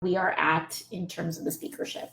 we are at in terms of the speakership.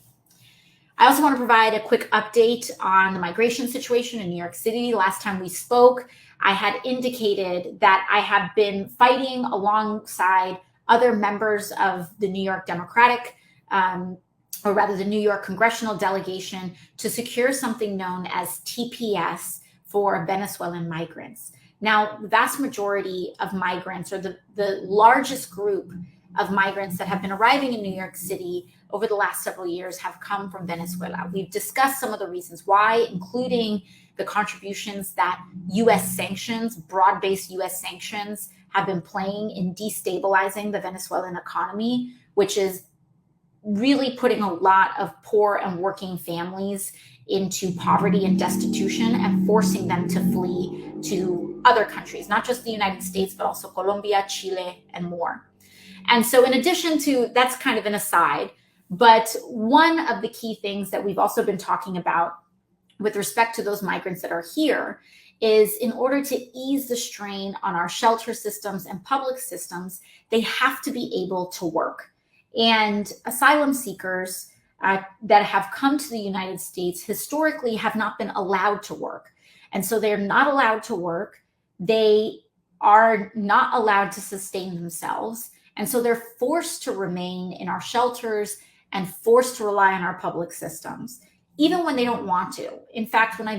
I also want to provide a quick update on the migration situation in New York City. Last time we spoke, I had indicated that I have been fighting alongside other members of the New York Democratic, or rather the New York congressional delegation, to secure something known as TPS for Venezuelan migrants. Now, the vast majority of migrants, or the largest group of migrants that have been arriving in New York City over the last several years, have come from Venezuela. We've discussed some of the reasons why, including the contributions that U.S. sanctions, broad-based U.S. sanctions, have been playing in destabilizing the Venezuelan economy, which is really putting a lot of poor and working families into poverty and destitution and forcing them to flee to other countries, not just the United States, but also Colombia, Chile, and more. And so in addition to, that's kind of an aside, but one of the key things that we've also been talking about with respect to those migrants that are here is, in order to ease the strain on our shelter systems and public systems, they have to be able to work. And asylum seekers that have come to the United States historically have not been allowed to work. And so they're not allowed to work. They are not allowed to sustain themselves. And so they're forced to remain in our shelters and forced to rely on our public systems, even when they don't want to. In fact, when I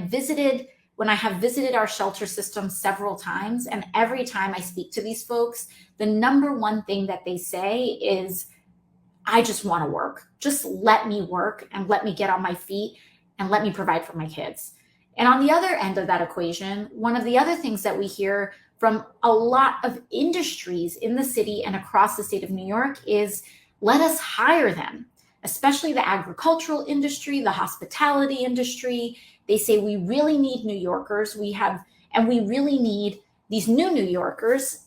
have visited our shelter system several times, and every time I speak to these folks, the number one thing that they say is, I just want to work. Just let me work and let me get on my feet and let me provide for my kids. And on the other end of that equation, one of the other things that we hear from a lot of industries in the city and across the state of New York is, let us hire them, especially the agricultural industry, the hospitality industry. They say, we really need New Yorkers. We really need these new New Yorkers.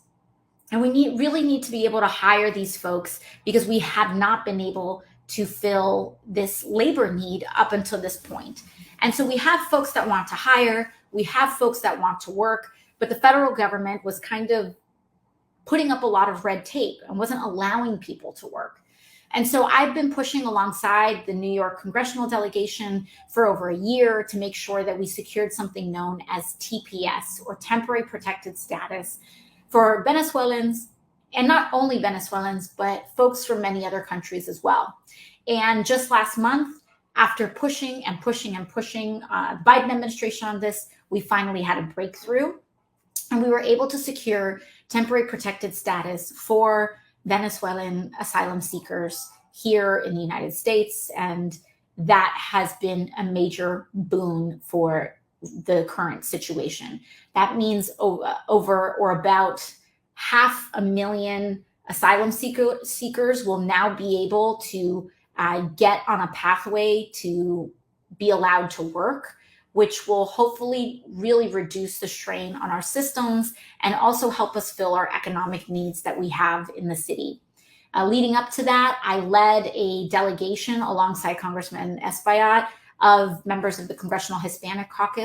And we really need to be able to hire these folks because we have not been able to fill this labor need up until this point. And so we have folks that want to hire, we have folks that want to work, but the federal government was kind of putting up a lot of red tape and wasn't allowing people to work. And so I've been pushing alongside the New York congressional delegation for over a year to make sure that we secured something known as TPS, or temporary protected status, for Venezuelans, and not only Venezuelans, but folks from many other countries as well. And just last month, after pushing and pushing and pushing the Biden administration on this, we finally had a breakthrough. And we were able to secure temporary protected status for Venezuelan asylum seekers here in the United States. And that has been a major boon for the current situation. That means over or about 500,000 asylum seekers will now be able to get on a pathway to be allowed to work, which will hopefully really reduce the strain on our systems and also help us fill our economic needs that we have in the city. Leading up to that, I led a delegation alongside Congressman Espaillat of members of the Congressional Hispanic Caucus